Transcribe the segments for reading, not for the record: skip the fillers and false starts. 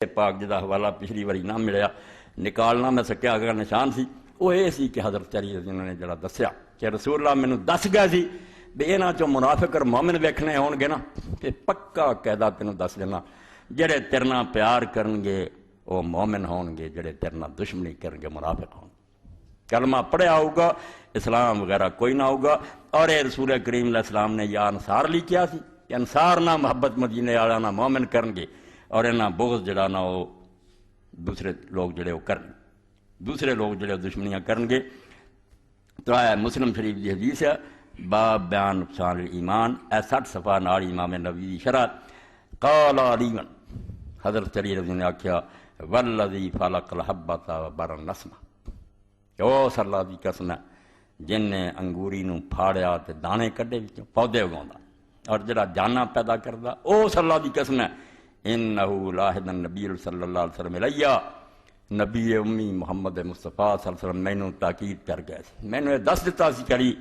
پاک جدا حوالہ پچھلی واری نہ ملیا نکالنا میں سکیا اگر نشان سی وہ یہ سی کہ حضرت علی انہوں نے جڑا دسیا کہ رسول اللہ مینوں دس گیا سی بھی انہاں چوں منافق اور مومن ویکھنے ہون گے نا تے پکا قاعدہ تینوں دس دینا جڑے تیرے نال پیار کرن گے وہ مومن ہون گے، جڑے تیرے نال دشمنی کرن گے منافق ہون گے۔ کلمہ پڑھیا ہوگا اسلام وغیرہ کوئی نہ ہوگا۔ اور اے رسول کریم علیہ السلام نے یا انصار لکھیا سی کہ انصار نہ محبت مدینے والا نہ مومن کرن گے اور انہاں بغض جڑا نا وہ دوسرے لوگ جڑے وہ کرن دوسرے لوگ جڑے دشمنیاں کرن گے۔ تو ہے مسلم شریف دی حدیث ہے باب بیان نقصان الایمان 60 صفحہ نال امام نووی دی شرح قال علی حضرت علی رضی اللہ عنہ نے آکھیا والذی فلق الحبۃ وبر النسمہ کہ اس اللہ دی قسم ہے جن نے انگوری نو پھاڑیا تے دانے کڈے وچوں پودے اگاوندا اور جڑا جانا پیدا کردا اس اللہ دی قسم ہے انہو لاحد النبی صلی اللہ علیہ وسلم علیہ نبی امی محمد مصطفیٰ صلی اللہ علیہ وسلم مینوں تاکید کر گئے سی مینوں دس دتا سی کری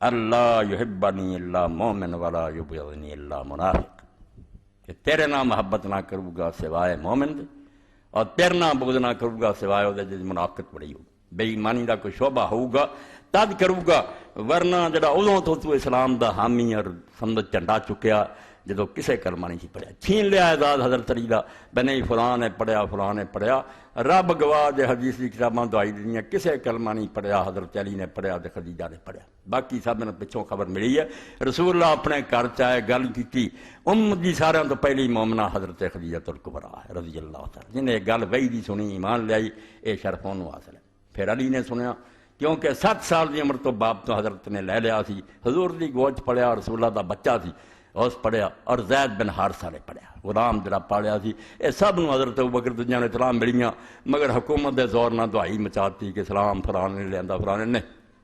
اللہ یحبنی اللہ مومن ولا یبغضنی اللہ منافق کہ تیرے نام محبت نہ کروں گا سوائے مومن دے اور تیرے نام بغض نہ کروں گا سوائے وہ جس منافقت بڑی ہوگی بے ایمانی دا کوئی شعبہ ہوگا تد کروں گا ورنہ جڑا ادوں تو اسلام دا حامی اور سمجھ چنڈا چکیا جدو کسے کلمہ نہیں سی پڑھیا چھین لیا اعزاز حضرت علی دا بنی فلاں نے پڑھیا رب گواہ دے حدیث دی کتاباں دعائی دنیا کسے کلمہ نہیں پڑھیا حضرت علی نے پڑھیا تے خدیجہ نے پڑھیا باقی سب نے پچھوں خبر ملی ہے رسول اللہ اپنے گھر چاہے گل کی دی سارے تو پہلی مومنہ حضرت خدیجہ الکبریٰ ہے رضی اللہ تعالی جنہیں گل وہی دی سنی ایمان لے آئی اے شرف انہوں حاصل ہے پھر علی نے سنیا کیونکہ 7 سال دی عمر تو باپ تو حضرت نے لے لیا سی حضور دی گوچ پڑھیا رسول اللہ دا بچہ سی اس پڑھیا اور زید بن حارثہ نے پڑھیا غلام جڑا پالیا سی اے سب نو حضرت ابوبکر دنیا نے اطلاع ملیاں مگر حکومت دے زور نہ دعائی مچاتی کہ اسلام فلاں نے لیاندا فلاں نے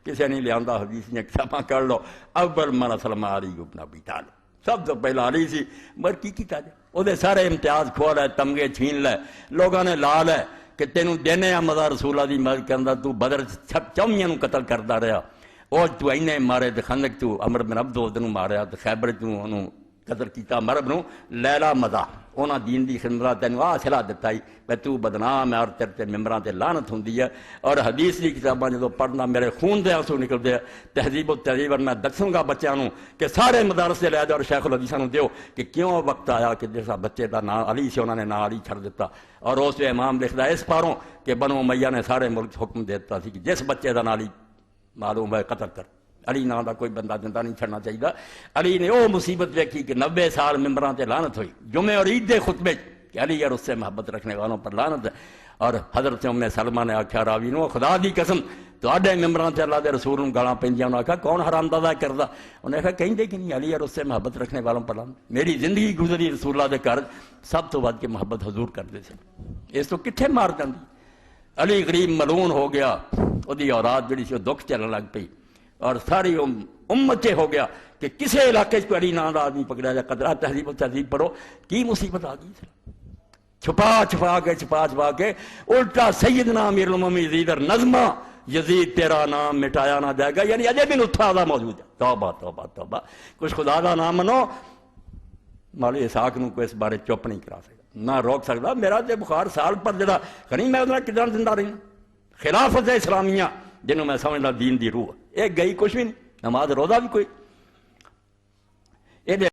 کسے نہیں لیاندا حدیث نے کتاباں کر لو اول من اسلم علی بن ابی طالب سب تو پہلا علی سی مگر کی کیتا جائے او دے سارے امتیاز کھو لے تمغے چھین لے لوگاں نے لا لے کہ تینوں دینے آ مزہ رسول اللہ دی مدد کردا تو بدر چومیاں نو قتل کردا رہیا اور تو اینے مارے تے خندق تو عمر بن عبدالعزیز نو ماریا تے خیبر تو انہوں قتل کیتا مرب نو لیلا مزہ انہاں دین دی خدمت تینوں آ صلاح دتا کہ تو بدنام ہے اور تیرے تے ممبراں تے لعنت ہوندی ہے اور حدیث دی کتاباں جدوں پڑھنا میرے خون دے آنسو نکلدے تہذیب و تہذیب میں دسوں گا بچیاں نو کہ سارے مدارس لے جاؤ اور شیخ الحدیثاں نو دیو کہ کیوں وقت آیا کہ جیسا بچے دا نام علی سے انہوں نے نام علی چھڑ دیتا اور اس امام لکھدا اس پاروں کہ بنو امیہ نے سارے ملک حکم دیتا سی کہ جس بچے دا نام علی معلوم ہے قتل کر علی نام دا کوئی بندہ زندہ نہیں چھڑنا چاہیے علی نے وہ مصیبت دیکھی کہ 90 سال ممبراں تے لعنت ہوئی جمعے اور عید دے خطبے کہ علی اور اس سے محبت رکھنے والوں پر لعنت ہے اور حضرت ام سلمہ نے آکھیا راوی نو خدا دی قسم تواڈے ممبراں تے اللہ دے رسول نوں گالاں پیندیاں انہاں آکھیا کون حرام دادا کردا انہاں کہا کہندے کہ نہیں علی اور اس سے محبت رکھنے والوں پر لعنت میری زندگی گزری رسول اللہ دے گھر سب تو ود کے محبت حضور کردے سے اس تو کتھے مار جاندی علی غریب ملعون ہو گیا اودی اولاد جڑی سی دکھ چلن لگ پئی اور ساری امت ہو گیا کہ کسے علاقے کو علی نام آدمی پکڑا جائے قدرہ تہذیب و تہذیب پڑھو کی مصیبت آ گئی چھپا کے الٹا سیدنا امیر المومنین یزید اور نظمہ یزید تیرا نام مٹایا نہ جائے گا یعنی اجے بھی نتھا دا موجود ہے توبہ توبہ توبہ کچھ خدا دا نام منو مولوی اسحاق نو کو اس بارے چپ نہیں کرا سکتا نہ روک سکتا میرا تے بخار سال پر جڑا کہیں میں ادھر کدھر زندہ رہی خلافت اسلامیہ جنہوں میں سمجھنا دین دی روح ایک گئی کچھ بھی نہیں نماز روزہ بھی کوئی